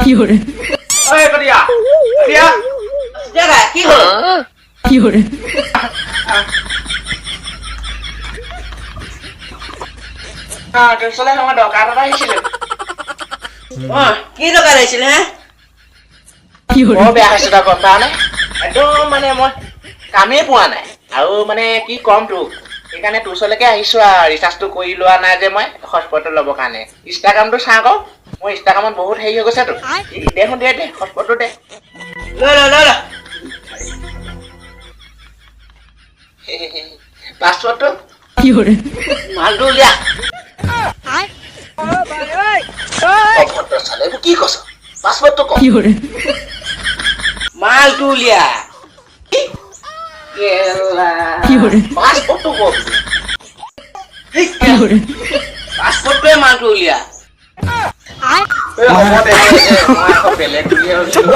有人， ঐ কতিয়া কতিয়া জাগা কি হল 有人， তোৰ ওচৰলৈ আমাৰ দৰকাৰ এটা আহিছিলে কি দৰকাৰ আহিছিল হে 有 বৰ 人， বেয়া হৈছে তই গম পাৱ নে একদম মানে মই কামেই পোৱা নাই আৰু মানে কি ক'ম তোক সেইকাৰণে তোৰ ওচৰলৈকে আহিছো আৰু ৰিচাৰ্জটো কৰি লোৱা নাই যে মই হটস্পটটো ল'বৰ কাৰণে ইনষ্টাগ্ৰামটো চাওঁ আকৌ মোৰ ইনষ্টাগ্ৰামত বহুত হেৰি হৈ গৈছেতো দে হটস্পটটো দে লৈ পাছৱৰ্ডটো 有人， মালটো উলিয়া অভদ্ৰ চালে এইবোৰ কি কৈছ পাছৱৰ্ডটো ক 有人， মালটো উলিয়া কেলা 有人， পাছৱৰ্ডটো ক 有人， পাছপৰ্টটোৱে মালটো উলিয়া হ'ব দে মই আকৌ বেলেগ বুলি ভাবিছিলো